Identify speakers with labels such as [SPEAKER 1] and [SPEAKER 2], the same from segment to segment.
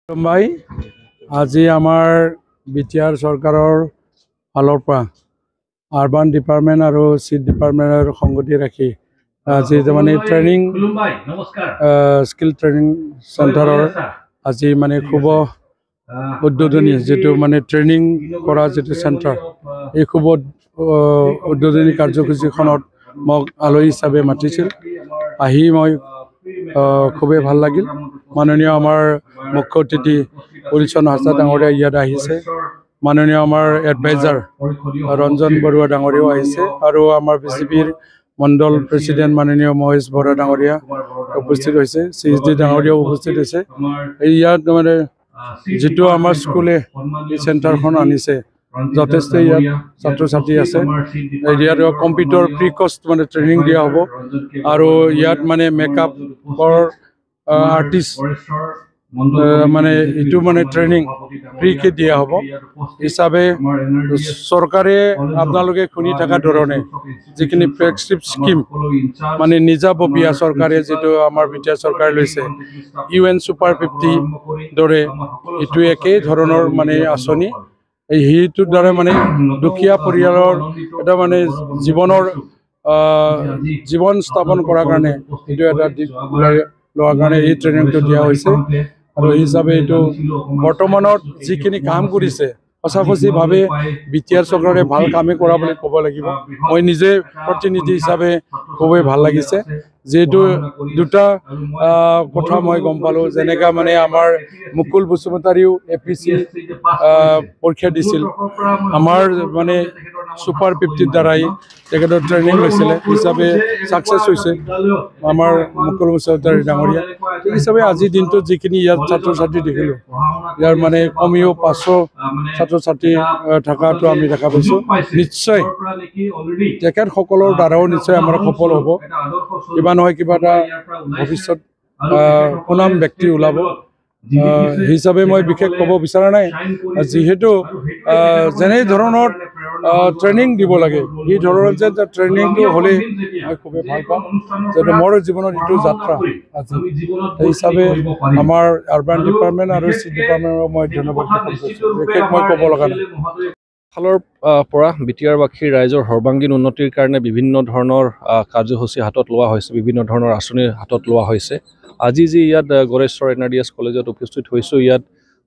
[SPEAKER 1] ভাই আজি আমাৰ বিটিআৰ চৰকাৰৰ ফালৰ পৰা আৰবান ডিপাৰ্টমেণ্ট আৰু চিট ডিপাৰ্টমেণ্টৰ সংগতি ৰাখি আজি মানে ট্ৰেইনিং স্কিল ট্ৰেইনিং চেণ্টাৰৰ আজি মানে খুব উদ্বোধনী যেটো মানে ট্ৰেইনিং কৰা যেটো চেণ্টাৰ এই খুব উদ্বোধনী কাৰ্যসূচীখনত মোক আলহী হিচাপে মাতিছিল আহি মই খুবেই ভাল লাগিল মাননীয় আমাৰ মুখ্য অতিথি পৰিচন্ন হাজৰা ডাঙৰীয়া ইয়াত আহিছে মাননীয় আমাৰ এডভাইজাৰ ৰঞ্জন বৰুৱা ডাঙৰীয়াও আহিছে আৰু আমাৰ বিজেপিৰ মণ্ডল প্ৰেসিডেন্ট মাননীয় মহেশ বৰা ডাঙৰীয়া উপস্থিত হৈছে সিএসডি ডাঙৰীয়াও উপস্থিত হৈছে ইয়াত মানে যেটো আমাৰ স্কুলে এই চেণ্টাৰখন আনিছে যথেষ্ট ইয়াত ছাত্ৰ ছাত্ৰী আছে ইয়াত কম্পিউটাৰ ফ্ৰী কষ্ট মানে ট্ৰেইনিং দিয়া হ'ব আৰু ইয়াত মানে মেকআপৰ আৰ্টিষ্ট মানে ইটো মানে ট্ৰেইনিং ফ্ৰীকে দিয়া হ'ব হিচাপে চৰকাৰে আপোনালোকে শুনি থকা ধৰণে যিখিনি ফ্লেগশ্বিপ স্কিম মানে নিজাববীয়া চৰকাৰে যেটো আমাৰ বিটিআৰ চৰকাৰে লৈছে UN Super 50 দৰে ইটো একেই ধৰণৰ মানে আঁচনি এইটোৰ দ্বাৰা মানে দুখীয়া পৰিয়ালৰ এটা মানে জীৱন স্থাপন কৰাৰ কাৰণে এইটো এটা লোৱাৰ কাৰণে এই ট্ৰেইনিংটো দিয়া হৈছে আৰু হিচাপে এইটো বৰ্তমানত যিখিনি কাম কৰিছে সঁচাসঁচিভাৱে বিটিআৰ চৰকাৰে ভাল কামেই কৰা বুলি ক'ব লাগিব মই নিজে প্ৰতিনিধি হিচাপে খুবেই ভাল লাগিছে যেহেতু দুটা কথা মই গম পালো যেনেকা মানে আমাৰ মুকুল বসুমতাৰীও APC পৰীক্ষা দিছিল আমাৰ মানে সুপাৰ 50 দ্বাৰাই তেখেতৰ ট্ৰেইনিং লৈছিলে হিচাপে সাকসেস হৈছে আমাৰ মুকুল বসুমতাৰী ডাঙৰীয়া এই হিচাপে আজি দিনটো যিখিনি ইয়াত ছাত্ৰ ছাত্ৰী দেখিলো ইয়াৰ মানে কমিও 500 ছাত্ৰ ছাত্ৰী থাকাটো আমি দেখা পাইছো নিশ্চয় তেখেতসকলৰ দ্বাৰাও নিশ্চয় আমাৰ সফল হ'ব কিবা নহয় কিবা এটা ভৱিষ্যত সুনাম ব্যক্তি ওলাব হিচাপে মই বিশেষ ক'ব বিচৰা নাই যেহেতু যেনে ধৰণৰ ট্ৰেইনিং দিব লাগে এই ধৰণৰ যে ট্ৰেইনিংটো হ'লে মই খুবেই ভাল পাম যেটো মোৰ জীৱনৰ এইটো যাত্ৰা আজি এই হিচাপে আমাৰ আৰবান ডিপাৰ্টমেণ্ট আৰু চিট ডিপাৰ্টমেণ্টক মই ধন্যবাদ বিশেষ মই ক'ব লগা নাই
[SPEAKER 2] ফালৰ পৰা বিটিআৰবাসী ৰাইজৰ সৰ্বাংগীন উন্নতিৰ কাৰণে বিভিন্ন ধৰণৰ কাৰ্যসূচী হাতত লোৱা হৈছে বিভিন্ন ধৰণৰ আঁচনি হাতত লোৱা হৈছে আজি যি ইয়াত গড়েশ্বৰ NRDS কলেজত উপস্থিত হৈছোঁ ইয়াত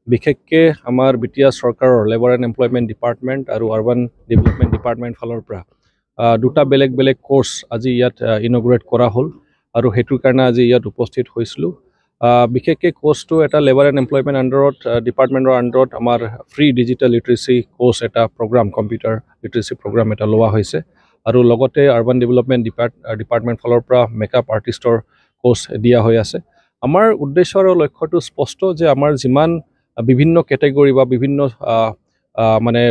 [SPEAKER 2] বিশেষকৈ আমাৰ বিটিআৰ চৰকাৰৰ লেবাৰ এণ্ড এমপ্লয়মেণ্ট ডিপাৰ্টমেণ্ট আৰু আৰবান ডেভেলপমেণ্ট ডিপাৰ্টমেণ্ট ফালৰ পৰা দুটা বেলেগ বেলেগ কোৰ্চ আজি ইয়াত ইনগ্ৰেট কৰা হ'ল আৰু সেইটোৰ কাৰণে আজি ইয়াত উপস্থিত হৈছিলোঁ বিশেষকৈ কোৰ্চটো এটা লেবাৰ এণ্ড এমপ্লয়মেণ্ট আণ্ডাৰত ডিপাৰ্টমেণ্টৰ আণ্ডাৰত আমাৰ ফ্ৰী ডিজিটেল লিটাৰেচি কোৰ্চ এটা প্ৰগ্ৰাম কম্পিউটাৰ লিটাৰেচি প্ৰগ্ৰাম এটা লোৱা হৈছে আৰু লগতে আৰবান ডেভেলপমেণ্ট ডিপাৰ্টমেণ্ট ফালৰ পৰা মেকআপ আৰ্টিষ্টৰ কোৰ্চ দিয়া হৈ আছে আমাৰ উদ্দেশ্য আৰু লক্ষ্যটো স্পষ্ট যে আমাৰ যিমান বিভিন্ন কেটেগৰী বা বিভিন্ন মানে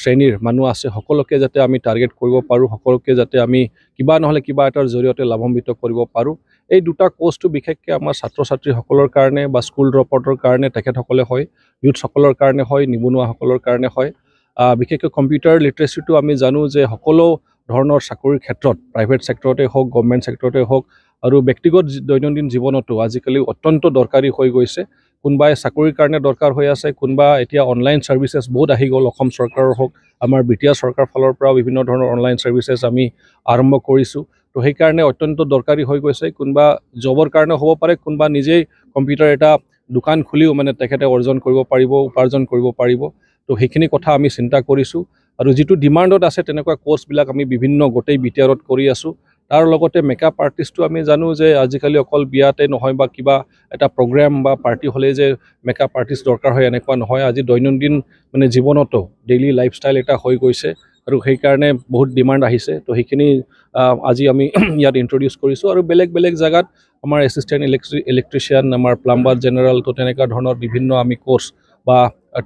[SPEAKER 2] শ্ৰেণীৰ মানুহ আছে সকলোকে যাতে আমি টাৰ্গেট কৰিব পাৰোঁ সকলোকে যাতে আমি কিবা নহ'লে কিবা এটাৰ জৰিয়তে লাভান্বিত কৰিব পাৰোঁ এই দুটা কোৰ্চটো বিশেষকৈ আমাৰ ছাত্ৰ ছাত্ৰীসকলৰ কাৰণে বা স্কুল ড্ৰপআউটৰ কাৰণে তেখেতসকলে হয় ইউথসকলৰ কাৰণে হয় নিবনুৱাসকলৰ কাৰণে হয় বিশেষকৈ কম্পিউটাৰ লিটাৰেচিটো আমি জানো যে সকলো ধৰণৰ চাকৰিৰ ক্ষেত্ৰত প্ৰাইভেট ছেক্টৰতে হওক গভৰ্ণমেণ্ট ছেক্টৰতে হওক আৰু ব্যক্তিগত দৈনন্দিন জীৱনতো আজিকালি অত্যন্ত দৰকাৰী হৈ গৈছে কোনোবাই চাকৰিৰ কাৰণে দৰকাৰ হৈ আছে কোনোবা এতিয়া অনলাইন ছাৰ্ভিচেছ বহুত আহি গ'ল অসম চৰকাৰৰ হওক আমাৰ বিটিআৰ চৰকাৰ ফালৰ পৰা বিভিন্ন ধৰণৰ অনলাইন ছাৰ্ভিচেছ আমি আৰম্ভ কৰিছোঁ তো সেইকাৰণে অত্যন্ত দৰকাৰী হৈ গৈছে কোনোবা জবৰ কাৰণে হ'ব পাৰে কোনোবা নিজেই কম্পিউটাৰ এটা দোকান খুলিও মানে তেখেতে উপাৰ্জন কৰিব পাৰিব তো সেইখিনি কথা আমি চিন্তা কৰিছোঁ আৰু যিটো ডিমাণ্ডত আছে তেনেকুৱা কোৰ্চবিলাক আমি বিভিন্ন গোটেই বিটিআৰত কৰি আছোঁ তাৰ লগতে মেকআপ আৰ্টিষ্টটো আমি জানো যে আজিকালি অকল বিয়াতে নহয় বা কিবা এটা প্ৰগ্ৰাম বা পাৰ্টি হ'লে যে মেকআপ আৰ্টিষ্ট দৰকাৰ হয় এনেকুৱা নহয় আজি দৈনন্দিন মানে জীৱনতো ডেইলি লাইফষ্টাইল এটা হৈ গৈছে আৰু সেইকাৰণে বহুত ডিমাণ্ড আহিছে তো সেইখিনি আজি আমি ইয়াত ইন্ট্ৰডিউচ কৰিছোঁ আৰু বেলেগ বেলেগ জায়গাত আমাৰ এছিষ্টেণ্ট ইলেক্ট্ৰিচিয়ান আমাৰ প্লাম্বাৰ জেনেৰেল তো তেনেকুৱা ধৰণৰ বিভিন্ন আমি কোৰ্চ বা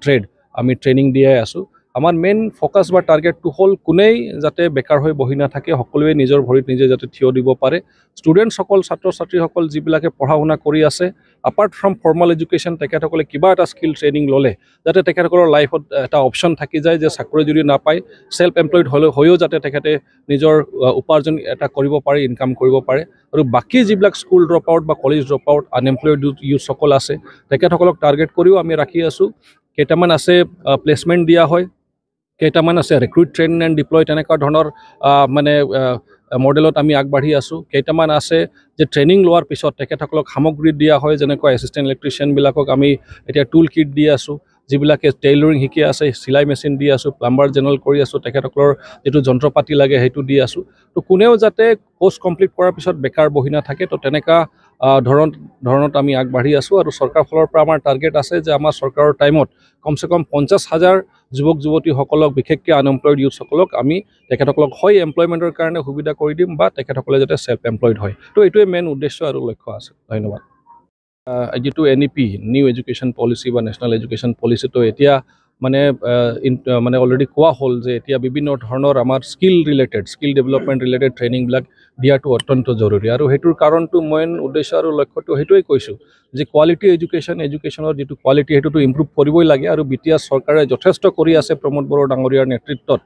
[SPEAKER 2] ট্ৰেড আমি ট্ৰেইনিং দিয়াই আছোঁ আমাৰ মেইন ফ'কাছ বা টাৰ্গেটটো হ'ল কোনেই যাতে বেকাৰ হৈ বহি নাথাকে, সকলোৱে নিজৰ ভৰিত নিজে যাতে থিয় দিব পাৰে। ষ্টুডেণ্টসকল, ছাত্ৰ ছাত্ৰীসকল যিবিলাকে পঢ়া শুনা কৰি আছে, আপাৰ্ট ফ্ৰম ফৰ্মেল এডুকেশ্যন, তেখেতসকলে কিবা এটা স্কিল ট্ৰেইনিং ল'লে যাতে তেখেতসকলৰ লাইফত এটা অপশ্যন থাকি যায় যে চাকৰি যদি নাপায়, ছেল্ফ এমপ্লয়ড হৈও যাতে তেখেতে নিজৰ উপাৰ্জন এটা কৰিব পাৰে, ইনকাম কৰিব পাৰে। আৰু বাকী যিবিলাক স্কুল ড্ৰপ আউট বা কলেজ ড্ৰপ আউট আনএমপ্লয়ড ইউথসকল আছে, তেখেতসকলক টাৰ্গেট কৰিও আমি ৰাখি আছোঁ। কেইটামান আছে প্লেচমেণ্ট দিয়া হয়, কেইটামান আছে ৰিক্ৰুইট, ট্ৰেইন এণ্ড ডিপ্লয়, তেনেকুৱা ধৰণৰ মানে মডেলত আমি আগবাঢ়ি আছোঁ। কেইটামান আছে যে ট্ৰেইনিং লোৱাৰ পিছত তেখেতসকলক সামগ্ৰী দিয়া হয়, যেনেকুৱা এছিষ্টেণ্ট ইলেক্ট্ৰিচিয়ানবিলাকক আমি এতিয়া টুল কিট দি আছোঁ, যিবিলাকে টেইলৰিং শিকি আছে চিলাই মেচিন দি আছোঁ, প্লাম্বাৰ জেনেৰেল কৰি আছোঁ, তেখেতসকলৰ যিটো যন্ত্ৰ পাতি লাগে সেইটো দি আছোঁ। তো কোনেও যাতে কোৰ্চ কমপ্লিট কৰাৰ পিছত বেকাৰ বহি নাথাকে, তো তেনেকুৱা ধৰণত আমি আগবাঢ়ি আছোঁ। আৰু চৰকাৰ ফালৰ পৰা আমাৰ টাৰ্গেট আছে যে আমাৰ চৰকাৰৰ টাইমত কমচে কম 50,000 যুৱক যুৱতীসকলক, বিশেষকৈ আনএমপ্লয়ড ইউথসকলক আমি তেখেতসকলক হয় এমপ্লয়মেণ্টৰ কাৰণে সুবিধা কৰি দিম বা তেখেতসকলে যাতে ছেল্ফ এমপ্লয়ড হয়। তো এইটোৱে মেইন উদ্দেশ্য আৰু লক্ষ্য আছে। ধন্যবাদ। যিটো NEP, নিউ এডুকেশ্যন পলিচি বা নেশ্যনেল এডুকেশ্যন পলিচিটো এতিয়া মানে অলৰেডি কোৱা হ'ল যে এতিয়া বিভিন্ন ধৰণৰ আমাৰ স্কিল ডেভেলপমেণ্ট ৰিলেটেড ট্ৰেইনিংবিলাক দিয়াটো অত্যন্ত জৰুৰী। আৰু সেইটোৰ কাৰণটো মেইন উদ্দেশ্য আৰু লক্ষ্যটো সেইটোৱেই কৈছোঁ যে কোৱালিটি এডুকেশ্যনৰ যিটো কোৱালিটি সেইটোতো ইম্প্ৰুভ কৰিবই লাগে। আৰু BTR চৰকাৰে যথেষ্ট কৰি আছে প্ৰমোদ বড়ো ডাঙৰীয়াৰ নেতৃত্বত।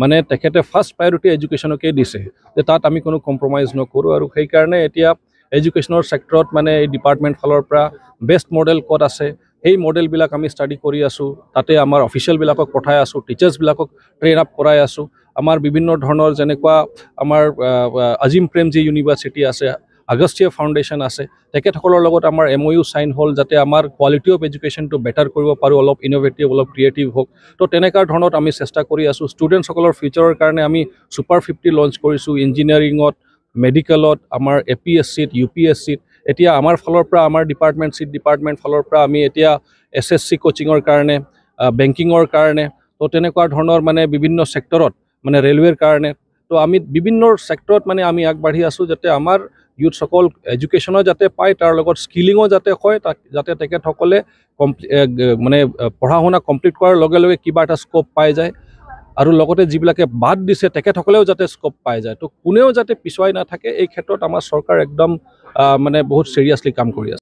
[SPEAKER 2] মানে তেখেতে ফাৰ্ষ্ট প্ৰায়ৰিটি এডুকেশ্যনকেই দিছে, যে তাত আমি কোনো কম্প্ৰমাইজ নকৰোঁ। আৰু সেইকাৰণে এতিয়া এডুকেশ্যনৰ ছেক্টৰত মানে এই ডিপাৰ্টমেণ্ট ফালৰ পৰা বেষ্ট মডেল ক'ত আছে, সেই মডেলবিলাক আমি ষ্টাডি কৰি আছোঁ। তাতে আমাৰ অফিচিয়েলবিলাকক পঠাই আছোঁ, টিচাৰ্ছবিলাকক ট্ৰেইন আপ কৰাই আছোঁ। আমাৰ বিভিন্ন ধৰণৰ যেনেকুৱা আমাৰ আজিম প্ৰেমজী ইউনিভাৰ্চিটি আছে, আগষ্টীয় ফাউণ্ডেশ্যন আছে, তেখেতসকলৰ লগত আমাৰ MOU চাইন হ'ল যাতে আমাৰ কোৱালিটি অফ এডুকেশ্যনটো বেটাৰ কৰিব পাৰোঁ, অলপ ইন'ভেটিভ, অলপ ক্ৰিয়েটিভ হওক। তো তেনেকুৱা ধৰণত আমি চেষ্টা কৰি আছোঁ। ষ্টুডেণ্টসকলৰ ফিউচাৰৰ কাৰণে আমি ছুপাৰ 50 লঞ্চ কৰিছোঁ, ইঞ্জিনিয়াৰিঙত, মেডিকেলত, আমাৰ APSCত, UPSCত। এতিয়া আমাৰ ফালৰ পৰা, আমাৰ ডিপাৰ্টমেণ্ট ফালৰ পৰা আমি এতিয়া SSC কোচিঙৰ কাৰণে, বেংকিঙৰ কাৰণে, তো তেনেকুৱা ধৰণৰ মানে বিভিন্ন ছেক্টৰত, মানে ৰেলৱেৰ কাৰণে, তো আমি বিভিন্ন ছেক্টৰত মানে আমি আগবাঢ়ি আছোঁ যাতে আমাৰ ইউথসকল এডুকেশ্যনো যাতে পায়, তাৰ লগত স্কিলিঙো যাতে হয়, যাতে তেখেতসকলে মানে পঢ়া শুনা কমপ্লিট কৰাৰ লগে লগে কিবা এটা স্ক'প পাই যায়। আৰু লগতে যিবিলাকে বাদ দিছে তেখেতসকলেও যাতে স্ক'প পাই যায়। তো কোনেও যাতে পিছুৱাই নাথাকে, এই ক্ষেত্ৰত আমাৰ চৰকাৰ একদম মানে বহুত চিৰিয়াছলি কাম কৰি আছে।